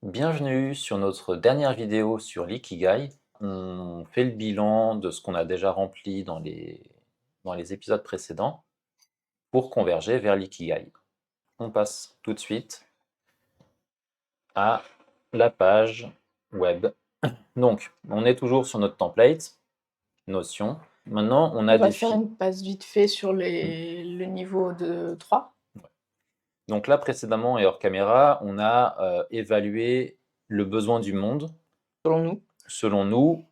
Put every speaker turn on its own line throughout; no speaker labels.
Bienvenue sur notre dernière vidéo sur l'ikigai. On fait le bilan de ce qu'on a déjà rempli dans les épisodes précédents pour converger vers l'ikigai. On passe tout de suite à la page web. Donc, on est toujours sur notre template, Notion. Maintenant, on
On
a
va
des
faire
fils.
une passe vite fait sur le niveau de 3,
Donc là, précédemment et hors caméra, on a évalué le besoin du monde, selon nous,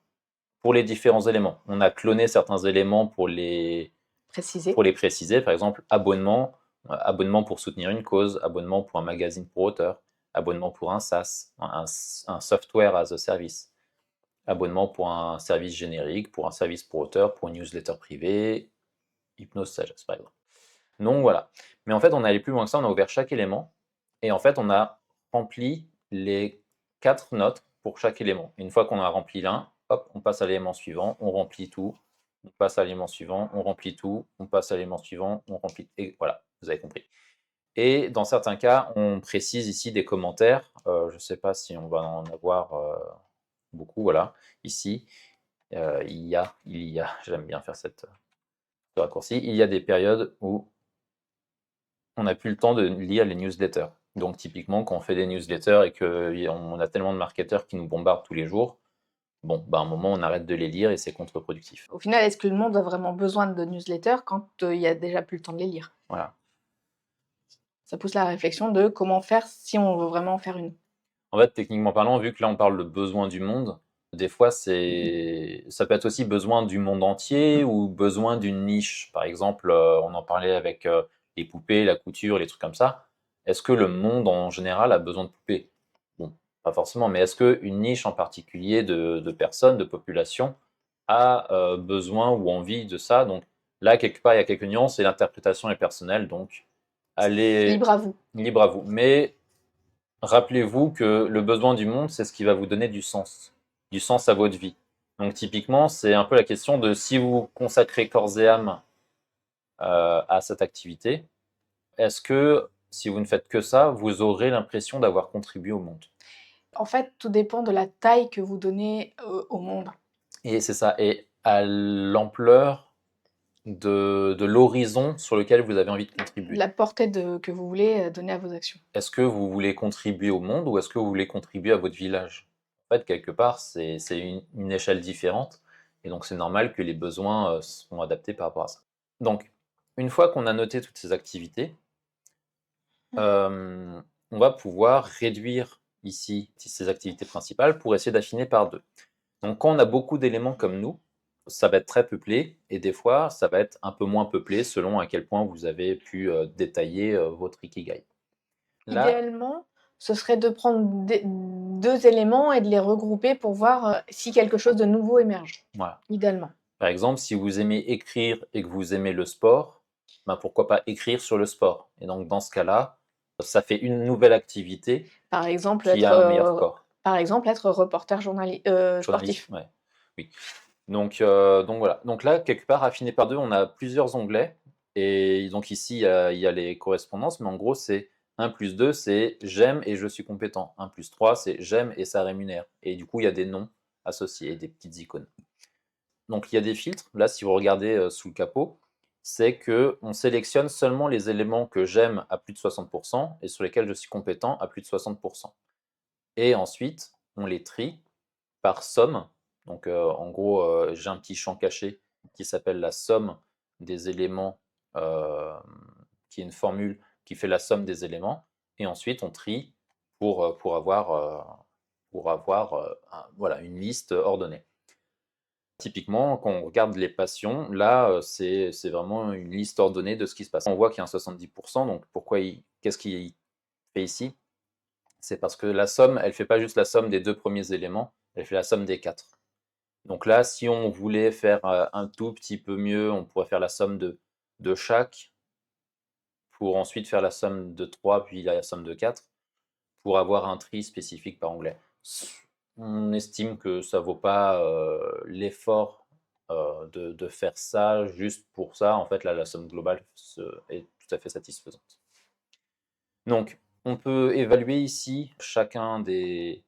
pour les différents éléments. On a cloné certains éléments pour les
précisé.
préciser. Par exemple, abonnement pour soutenir une cause, abonnement pour un magazine pour auteur, abonnement pour un SaaS, un software as a service, abonnement pour un service générique, pour un service pour auteur, pour une newsletter privée, Hypnose Sagesse par exemple. Donc voilà. Mais en fait, on est allé plus loin que ça, on a ouvert chaque élément et en fait, on a rempli les 4 notes pour chaque élément. Une fois qu'on a rempli l'un, hop, on passe à l'élément suivant, on remplit tout, on passe à l'élément suivant, on remplit tout, on passe à l'élément suivant, on remplit. Et voilà, vous avez compris. Et dans certains cas, on précise ici des commentaires. Je ne sais pas si on va en avoir beaucoup. Voilà, ici, j'aime bien faire ce raccourci. Il y a des périodes où on n'a plus le temps de lire les newsletters. Donc typiquement, quand on fait des newsletters et qu'on a tellement de marketeurs qui nous bombardent tous les jours, bon, bah, à un moment, on arrête de les lire et c'est contre-productif.
Au final, est-ce que le monde a vraiment besoin de newsletters quand il y a déjà plus le temps de les lire?
Voilà.
Ça pousse la réflexion de comment faire si on veut vraiment en faire une.
En fait, techniquement parlant, vu que là, on parle de besoin du monde, des fois, ça peut être aussi besoin du monde entier ou besoin d'une niche. Par exemple, on en parlait avec les poupées, la couture, les trucs comme ça. Est-ce que le monde en général a besoin de poupées? Bon, pas forcément, mais est-ce qu'une niche en particulier de personnes, de population, a besoin ou envie de ça? Donc là, quelque part, il y a quelques nuances et l'interprétation est personnelle, donc allez
Libre à vous.
libre à vous. Mais rappelez-vous que le besoin du monde, c'est ce qui va vous donner du sens à votre vie. Donc typiquement, c'est un peu la question de si vous consacrez corps et âme à cette activité, est-ce que si vous ne faites que ça, vous aurez l'impression d'avoir contribué au monde?
En fait, tout dépend de la taille que vous donnez au monde.
Et c'est ça, et à l'ampleur de l'horizon sur lequel vous avez envie de contribuer.
La portée que vous voulez donner à vos actions.
Est-ce que vous voulez contribuer au monde ou est-ce que vous voulez contribuer à votre village? En fait, quelque part, c'est une échelle différente et donc c'est normal que les besoins sont adaptés par rapport à ça. Donc, une fois qu'on a noté toutes ces activités, on va pouvoir réduire ici ces activités principales pour essayer d'affiner par deux. Donc, quand on a beaucoup d'éléments comme nous, ça va être très peuplé et des fois, ça va être un peu moins peuplé selon à quel point vous avez pu détailler votre ikigai. Là,
Idéalement, ce serait de prendre deux éléments et de les regrouper pour voir si quelque chose de nouveau émerge.
voilà.
Idéalement.
Par exemple, si vous aimez écrire et que vous aimez le sport, ben pourquoi pas écrire sur le sport? Et donc dans ce cas-là, ça fait une nouvelle activité
Par exemple,
qui a un meilleur score.
être reporter
Journaliste,
sportif.
ouais, oui. Donc voilà. Donc là, quelque part, affiné par deux, on a plusieurs onglets. Et donc ici, il y a les correspondances, mais en gros, c'est 1 plus 2, c'est j'aime et je suis compétent. 1 plus 3, c'est j'aime et ça rémunère. Et du coup, il y a des noms associés, des petites icônes. Donc il y a des filtres. Là, si vous regardez sous le capot, c'est qu'on sélectionne seulement les éléments que j'aime à plus de 60% et sur lesquels je suis compétent à plus de 60%. Et ensuite, on les trie par somme. Donc en gros, j'ai un petit champ caché qui s'appelle la somme des éléments, euh, qui est une formule qui fait la somme des éléments. Et ensuite, on trie pour avoir voilà, une liste ordonnée. Typiquement, quand on regarde les passions, là, c'est vraiment une liste ordonnée de ce qui se passe. On voit qu'il y a un 70%, donc qu'est-ce qu'il fait ici? C'est parce que la somme, elle ne fait pas juste la somme des 2 premiers éléments, elle fait la somme des 4. Donc là, si on voulait faire un tout petit peu mieux, on pourrait faire la somme de chaque, pour ensuite faire la somme de 3, puis la somme de 4, pour avoir un tri spécifique par onglet. On estime que ça vaut pas l'effort de faire ça juste pour ça. En fait, là, la somme globale est tout à fait satisfaisante. Donc, On peut évaluer ici chacun des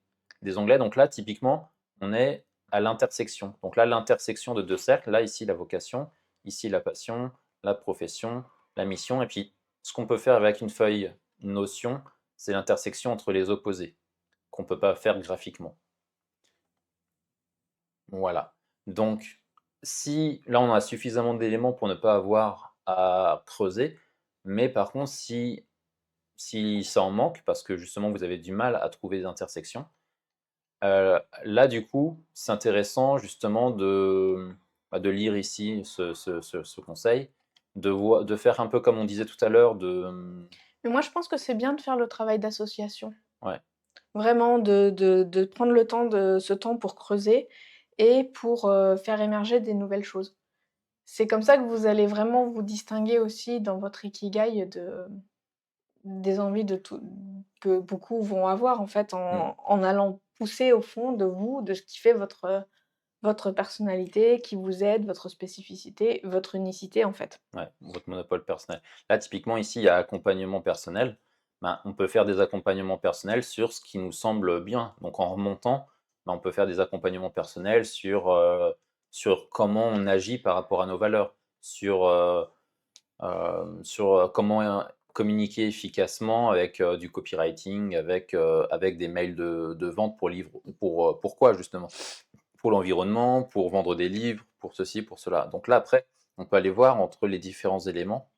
onglets. Donc là, typiquement, on est à l'intersection. Donc là, l'intersection de deux cercles. Là, ici, la vocation. Ici, la passion, la profession, la mission. Et puis, ce qu'on peut faire avec une feuille notion, c'est l'intersection entre les opposés, qu'on ne peut pas faire graphiquement. Voilà. Donc, si là, on a suffisamment d'éléments pour ne pas avoir à creuser, mais par contre, si ça en manque, parce que justement vous avez du mal à trouver des intersections, là du coup c'est intéressant justement de lire ici ce conseil, de faire un peu comme on disait tout à l'heure,
Mais moi, je pense que c'est bien de faire le travail d'association.
ouais,
Vraiment de prendre le temps de ce temps pour creuser et pour, faire émerger des nouvelles choses. C'est comme ça que vous allez vraiment vous distinguer aussi dans votre ikigai des envies de tout que beaucoup vont avoir en fait
mm,
en allant pousser au fond de vous, de ce qui fait votre personnalité, qui vous aide, votre spécificité, votre unicité en fait.
ouais, votre monopole personnel. Là typiquement ici il y a accompagnement personnel. Ben, on peut faire des accompagnements personnels sur ce qui nous semble bien. Donc en remontant, ben, on peut faire des accompagnements personnels sur comment on agit par rapport à nos valeurs, sur comment communiquer efficacement avec du copywriting, avec des mails de vente pour livres. Pourquoi justement? Pour l'environnement, pour vendre des livres, pour ceci, pour cela. Donc là, après, on peut aller voir entre les différents éléments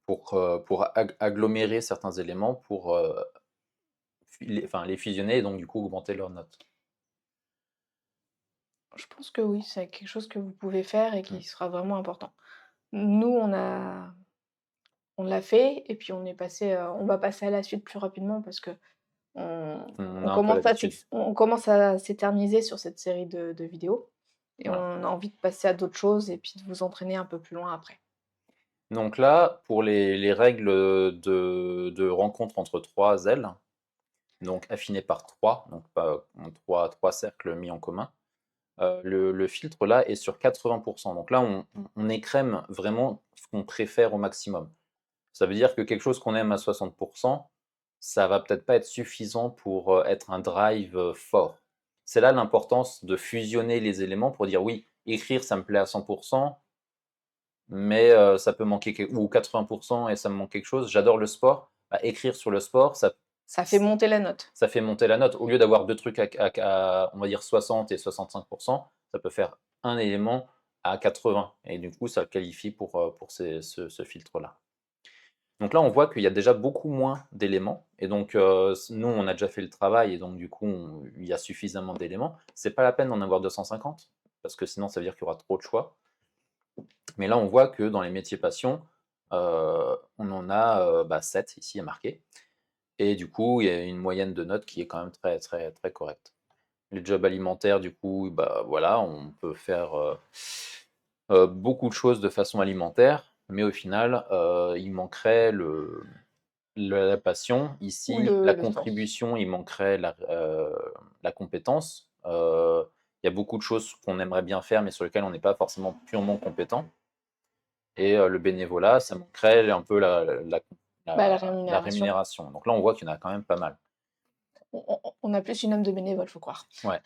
pour agglomérer certains éléments pour enfin, les fusionner et donc du coup augmenter leur note.
Je pense que oui, c'est quelque chose que vous pouvez faire et
Mm.
qui sera vraiment important. Nous, on l'a fait et puis on va passer à la suite plus rapidement parce que on
On
on
a un peu
commence à
l'habitude.
s'éterniser sur cette série de vidéos et
Voilà.
on a envie de passer à d'autres choses et puis de vous entraîner un peu plus loin après.
Donc là, pour les règles de rencontre entre trois ailes, donc affinées par trois, donc pas trois cercles mis en commun. Le filtre là est sur 80%. Donc là, on écrème vraiment ce qu'on préfère au maximum. Ça veut dire que quelque chose qu'on aime à 60%, ça va peut-être pas être suffisant pour être un drive fort. C'est là l'importance de fusionner les éléments pour dire oui, écrire ça me plaît à 100%, mais ça peut manquer, ou 80% et ça me manque quelque chose. J'adore le sport. Bah, écrire sur le sport,
Ça fait monter la note.
ça fait monter la note. Au lieu d'avoir deux trucs on va dire 60 et 65%, ça peut faire un élément à 80. Et du coup, ça qualifie pour ce filtre-là. Donc là, on voit qu'il y a déjà beaucoup moins d'éléments. Et donc, nous, on a déjà fait le travail. Et donc, du coup, il y a suffisamment d'éléments. C'est pas la peine d'en avoir 250, parce que sinon, ça veut dire qu'il y aura trop de choix. Mais là, on voit que dans les métiers passion, on en a 7 ici à marquer. Et du coup, il y a une moyenne de notes qui est quand même très, très, très correcte. Les jobs alimentaires, du coup, bah voilà, on peut faire beaucoup de choses de façon alimentaire, mais au final, il manquerait la passion.
Ou
Ici, la
le sport.
contribution, il manquerait la compétence. Il y a beaucoup de choses qu'on aimerait bien faire, mais sur lesquelles on n'est pas forcément purement compétent. Et le bénévolat, ça manquerait un peu
Bah, la
la
rémunération.
rémunération. Donc là, on voit qu'il y en a quand même pas mal.
On a plus une âme de bénévole, faut croire.
Ouais.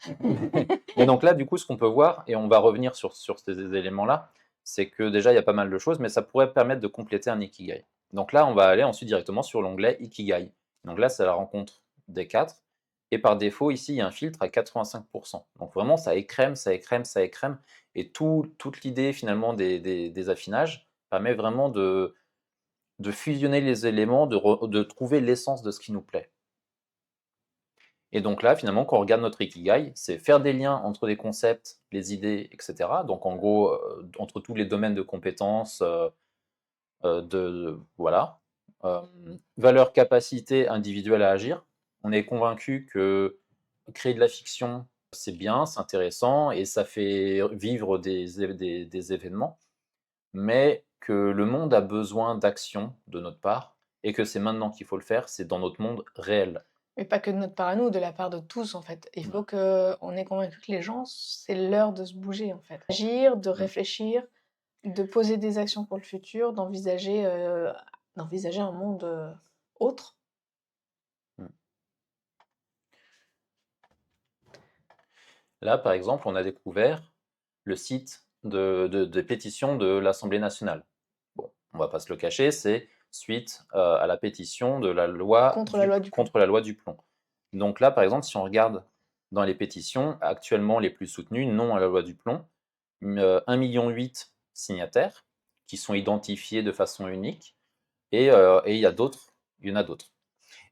Et donc là, du coup, ce qu'on peut voir, et on va revenir sur ces éléments-là, c'est que déjà, il y a pas mal de choses, mais ça pourrait permettre de compléter un Ikigai. Donc là, on va aller ensuite directement sur l'onglet Ikigai. Donc là, c'est la rencontre des quatre. Et par défaut, ici, il y a un filtre à 85%. Donc vraiment, ça écrème, ça écrème, ça écrème. Et toute l'idée, finalement, des affinages permet vraiment de fusionner les éléments, de trouver l'essence de ce qui nous plaît. Et donc là, finalement, quand on regarde notre Ikigai, c'est faire des liens entre des concepts, les idées, etc. Donc en gros, entre tous les domaines de compétences, voilà. Euh, Valeur, capacité individuelle à agir. On est convaincu que créer de la fiction, c'est bien, c'est intéressant et ça fait vivre des événements, mais que le monde a besoin d'action de notre part et que c'est maintenant qu'il faut le faire, c'est dans notre monde réel.
Mais pas que de notre part à nous, de la part de tous, en fait. Il faut
Voilà.
qu'on ait convaincu que les gens, c'est l'heure de se bouger, en fait. Agir, de
Mm.
réfléchir, de poser des actions pour le futur, d'envisager un monde, autre
Là, par exemple, on a découvert le site de pétition de l'Assemblée nationale. Bon, on va pas se le cacher, c'est suite à la pétition de la loi
Contre la loi du plomb.
contre la loi du plomb. Donc là, par exemple, si on regarde dans les pétitions actuellement les plus soutenues, non à la loi du plomb, 1,8 million signataires qui sont identifiés de façon unique, et il y en a d'autres.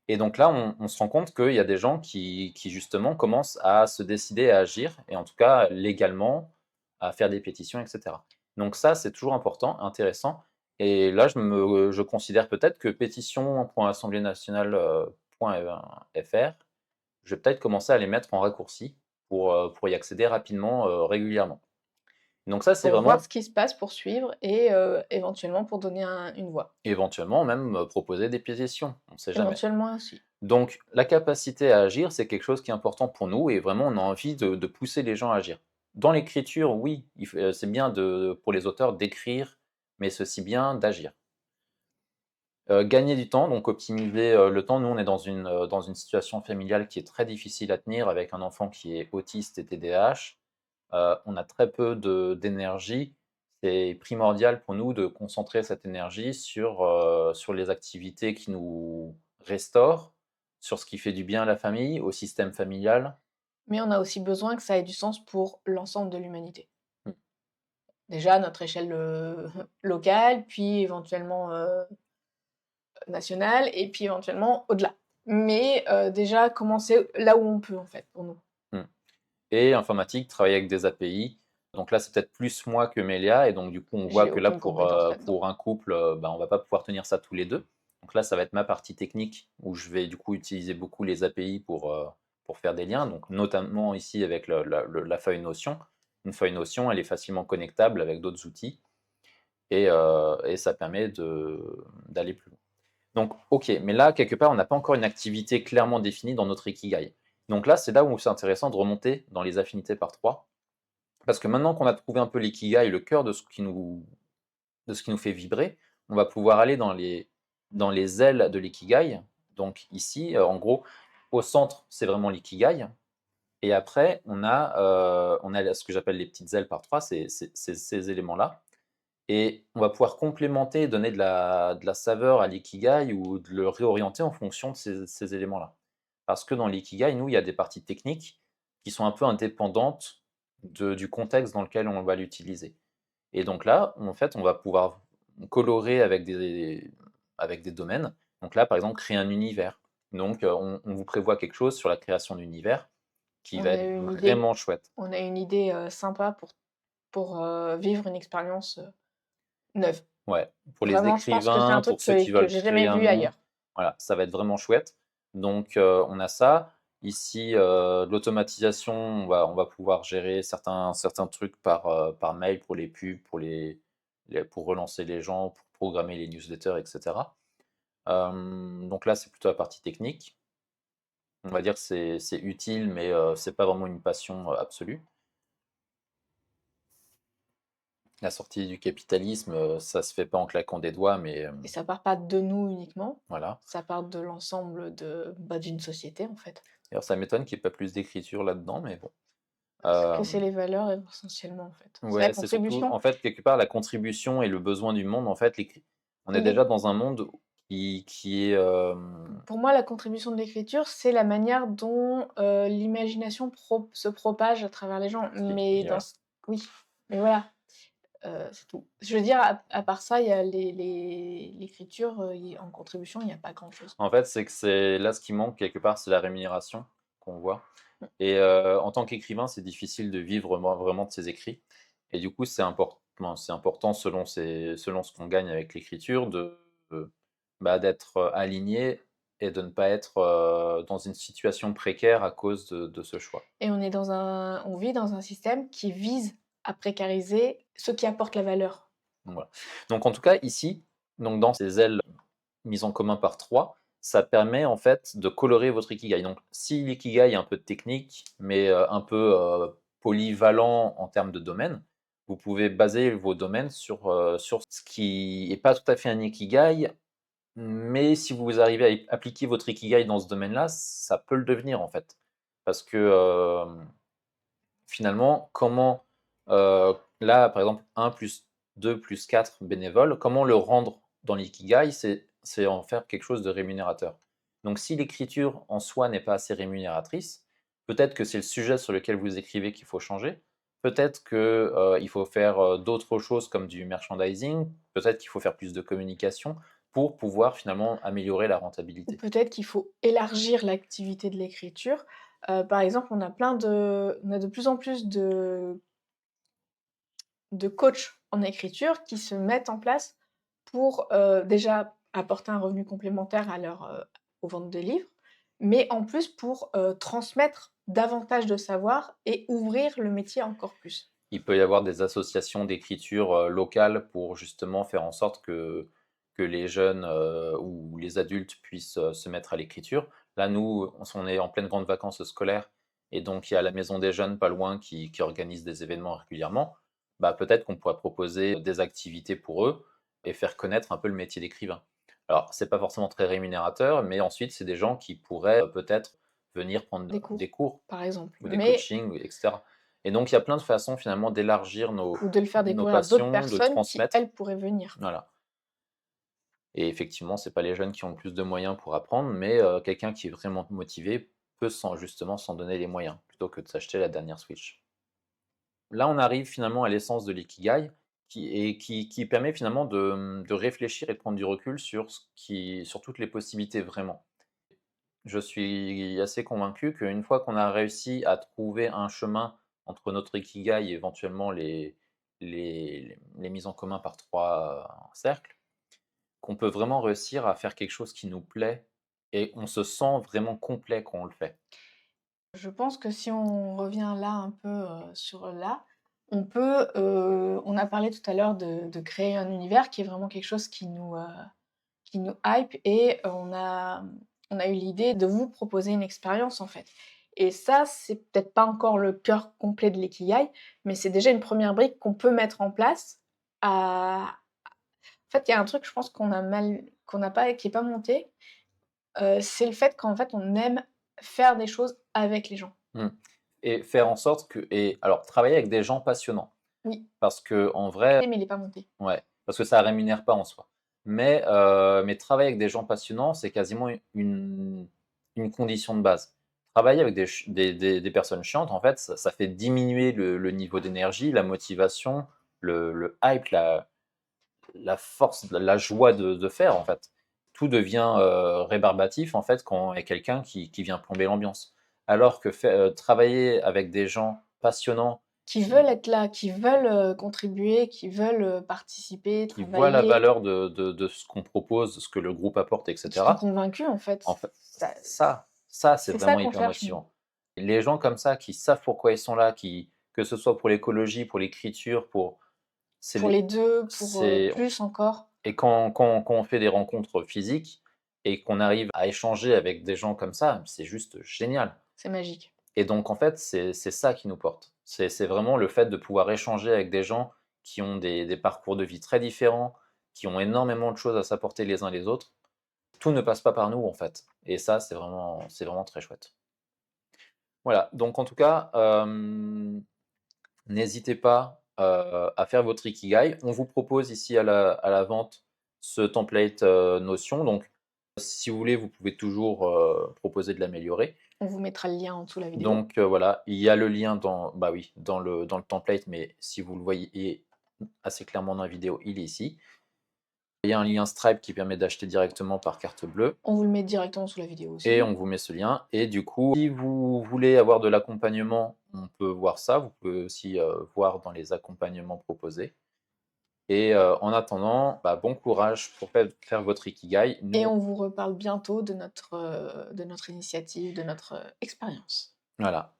Et donc là, on se rend compte qu'il y a des gens qui justement commencent à se décider à agir, et en tout cas légalement, à faire des pétitions, etc. Donc ça, c'est toujours important, intéressant. Et là, je considère peut-être que pétition.assembléenationale.fr, je vais peut-être commencer à les mettre en raccourci pour y accéder rapidement, régulièrement. Donc ça, c'est
Pour voir
vraiment
ce qui se passe, pour suivre et éventuellement pour donner une voix.
éventuellement même proposer des pétitions, on ne sait jamais.
Éventuellement aussi.
Donc, la capacité à agir, c'est quelque chose qui est important pour nous et vraiment, on a envie de pousser les gens à agir. Dans l'écriture, oui, c'est bien pour les auteurs d'écrire, mais c'est aussi bien d'agir. Gagner du temps, donc optimiser le temps. Nous, on est dans une situation familiale qui est très difficile à tenir avec un enfant qui est autiste et TDAH. On a très peu d'énergie. C'est primordial pour nous de concentrer cette énergie sur les activités qui nous restaurent, sur ce qui fait du bien à la famille, au système familial.
Mais on a aussi besoin que ça ait du sens pour l'ensemble de l'humanité.
Mm.
Déjà à notre échelle, locale, puis éventuellement, nationale et puis éventuellement au-delà. Mais, déjà commencer là où on peut en fait, pour nous.
Mm. Et informatique, travailler avec des API. Donc là, c'est peut-être plus moi que Mélia. Et donc, du coup, on voit
J'ai
que là,
aucune compétence là-dedans.
pour un couple, ben, on va pas pouvoir tenir ça tous les deux. Donc là, ça va être ma partie technique où je vais du coup utiliser beaucoup les API pour faire des liens. Donc, notamment ici avec la feuille Notion. Une feuille Notion, elle est facilement connectable avec d'autres outils. Et ça permet d'aller plus loin. Donc, ok, mais là, quelque part, on n'a pas encore une activité clairement définie dans notre Ikigai. Donc là, c'est là où c'est intéressant de remonter dans les affinités par 3. Parce que maintenant qu'on a trouvé un peu l'ikigai, le cœur de ce qui nous fait vibrer, on va pouvoir aller dans les ailes de l'ikigai. Donc ici, en gros, au centre, c'est vraiment l'ikigai. Et après, on a ce que j'appelle les petites ailes par 3, c'est ces éléments-là. Et on va pouvoir complémenter et donner de la saveur à l'ikigai ou de le réorienter en fonction de ces éléments-là. Parce que dans l'ikigai, nous, il y a des parties techniques qui sont un peu indépendantes du contexte dans lequel on va l'utiliser. Et donc là, en fait, on va pouvoir colorer avec des domaines. Donc là, par exemple, créer un univers. Donc, on vous prévoit quelque chose sur la création d'univers qui
On
va
a
être
une idée
vraiment chouette.
on a une idée, sympa pour, vivre une expérience, neuve.
Ouais, pour les
Vraiment, je pense que c'est un
écrivains,
truc
pour ceux qui
que
veulent
j'ai
créer
jamais
un
vu
monde,
ailleurs.
voilà, ça va être vraiment chouette. Donc, on a ça. Ici, de l'automatisation, on va pouvoir gérer certains trucs par mail pour les pubs, pour relancer les gens, pour programmer les newsletters, etc. Donc là, c'est plutôt la partie technique. On va dire que c'est utile, mais c'est pas vraiment une passion absolue. La sortie du capitalisme, ça se fait pas en claquant des doigts, mais
Et ça part pas de nous uniquement,
voilà.
ça part de l'ensemble d'une société, en fait.
D'ailleurs, ça m'étonne qu'il n'y ait pas plus d'écriture là-dedans, mais bon.
Parce que c'est
Euh,
les valeurs essentiellement, en fait. C'est la
ouais, c'est surtout,
contribution.
en fait, quelque part, la contribution et le besoin du monde. En fait, on est
Oui,
déjà dans un monde qui est.
pour moi, la contribution de l'écriture, c'est la manière dont, l'imagination se propage à travers les gens. Mais dans
Voilà.
ce oui, mais voilà, c'est tout. Je veux dire, à part ça, il y a l'écriture, en contribution, il y a pas grand-chose.
En fait, c'est que c'est là ce qui manque quelque part, c'est la rémunération qu'on voit. Et en tant qu'écrivain, c'est difficile de vivre vraiment de ses écrits. Et du coup, c'est important selon ce qu'on gagne avec l'écriture, d'être aligné et de ne pas être dans une situation précaire à cause de ce choix.
Et on vit dans un système qui vise à précariser ceux qui apportent la valeur.
Donc, voilà. Donc en tout cas, ici, donc dans ces ailes mises en commun par 3, ça permet en fait de colorer votre ikigai. Donc si l'ikigai est un peu technique, mais un peu polyvalent en termes de domaine, vous pouvez baser vos domaines sur ce qui n'est pas tout à fait un ikigai, mais si vous arrivez à appliquer votre ikigai dans ce domaine-là, ça peut le devenir en fait. Parce que finalement, comment, là, par exemple, 1 plus 2 plus 4 bénévoles, comment le rendre dans l'ikigai? C'est en faire quelque chose de rémunérateur. Donc si l'écriture en soi n'est pas assez rémunératrice, peut-être que c'est le sujet sur lequel vous écrivez qu'il faut changer. Peut-être que, il faut faire, d'autres choses comme du merchandising. Peut-être qu'il faut faire plus de communication pour pouvoir finalement améliorer la
Ou
rentabilité.
peut-être qu'il faut élargir l'activité de l'écriture. Par exemple, on a de plus en plus de coachs en écriture qui se mettent en place pour, déjà apporter un revenu complémentaire aux ventes de livres, mais en plus pour, transmettre davantage de savoir et ouvrir le métier encore plus.
Il peut y avoir des associations d'écriture, locales pour justement faire en sorte que les jeunes, ou les adultes puissent, se mettre à l'écriture. Là, nous, on est en pleine grande vacances scolaires et donc il y a la maison des jeunes pas loin qui organise des événements régulièrement. Bah, peut-être qu'on pourrait proposer des activités pour eux et faire connaître un peu le métier d'écrivain. Alors, c'est pas forcément très rémunérateur, mais ensuite, c'est des gens qui pourraient, peut-être venir
Des
prendre des
cours,
cours
par exemple,
ou des
mais
coachings et cetera. Et donc, il y a plein de façons finalement d'élargir
ou de le faire
nos
découvrir à d'autres
passions, de
personnes qui,
transmettre.
elles, pourraient venir.
Voilà. Et effectivement, c'est pas les jeunes qui ont le plus de moyens pour apprendre, mais quelqu'un qui est vraiment motivé peut justement s'en donner les moyens, plutôt que de s'acheter la dernière Switch. Là, on arrive finalement à l'essence de l'ikigai, qui permet finalement de réfléchir et de prendre du recul sur toutes les possibilités vraiment. Je suis assez convaincu qu'une fois qu'on a réussi à trouver un chemin entre notre ikigai et éventuellement les mises en commun par 3 cercles, qu'on peut vraiment réussir à faire quelque chose qui nous plaît et on se sent vraiment complet quand on le fait.
Je pense que si on revient là un peu, sur là, on a parlé tout à l'heure de créer un univers qui est vraiment quelque chose qui nous hype et on a eu l'idée de vous proposer une expérience, en fait. Et ça, c'est peut-être pas encore le cœur complet de l'ikigai, mais c'est déjà une première brique qu'on peut mettre en place à en fait, il y a un truc, je pense qu'on n'a pas qui est pas monté, c'est le fait qu'en fait, on aime faire des choses avec les gens.
Mmh. Et faire en sorte que et alors travailler avec des gens passionnants
Oui,
parce que en vrai
mais il est pas monté.
ouais, parce que ça rémunère pas en soi. Mais travailler avec des gens passionnants, c'est quasiment une condition de base. Travailler avec des personnes chiantes, en fait, ça fait diminuer le niveau d'énergie, la motivation, le hype, la force, la joie de faire, en fait. Tout devient, rébarbatif, en fait, quand il y a quelqu'un qui vient plomber l'ambiance. Alors que travailler avec des gens passionnants
Qui veulent
qui
être là, qui veulent, contribuer, qui veulent, participer,
qui voient la
travailler,
valeur de ce qu'on propose, ce que le groupe apporte, et
qui sont
cetera.
convaincus en fait.
En fait,
Ça
ça, c'est
c'est ça
vraiment
qu'on
hyper
cherche nous.
motivant. Les gens comme ça qui savent pourquoi ils sont là, que ce soit pour l'écologie, pour l'écriture, c'est
Pour
les
les 2, pour,
c'est
plus encore,
et quand on fait des rencontres physiques et qu'on arrive à échanger avec des gens comme ça, c'est juste génial.
c'est magique.
Et donc en fait, c'est ça qui nous porte. C'est vraiment le fait de pouvoir échanger avec des gens qui ont des parcours de vie très différents, qui ont énormément de choses à s'apporter les uns les autres. Tout ne passe pas par nous, en fait. Et ça, c'est vraiment très chouette. Voilà, donc en tout cas, n'hésitez pas, à faire votre ikigai. On vous propose ici à la vente ce template, Notion, donc si vous voulez, vous pouvez toujours, proposer de l'améliorer.
On vous mettra le lien en dessous de la vidéo.
Donc voilà, il y a le lien bah oui, dans le template, mais si vous le voyez assez clairement dans la vidéo, il est ici. Il y a un lien Stripe qui permet d'acheter directement par carte bleue.
On vous le met directement sous la vidéo
Et
aussi.
on vous met ce lien. Et du coup, si vous voulez avoir de l'accompagnement, on peut voir ça. Vous pouvez aussi voir dans les accompagnements proposés. Et en attendant, bah, bon courage pour faire votre Ikigai.
Et
Nous,
on vous reparle bientôt de notre initiative, de notre, expérience.
voilà.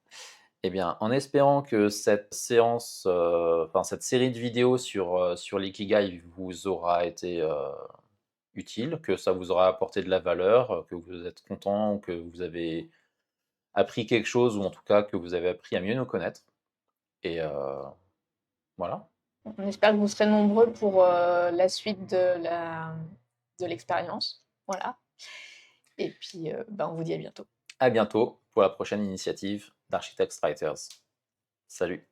Eh bien, en espérant que cette séance, enfin cette série de vidéos sur l'Ikigai vous aura été utile, que ça vous aura apporté de la valeur, que vous êtes content ou que vous avez appris quelque chose ou en tout cas que vous avez appris à mieux nous connaître. Et voilà.
On espère que vous serez nombreux pour, la suite de l'expérience. Voilà et puis, bah, on vous dit à bientôt.
À bientôt pour la prochaine initiative d'Architects Writers. Salut.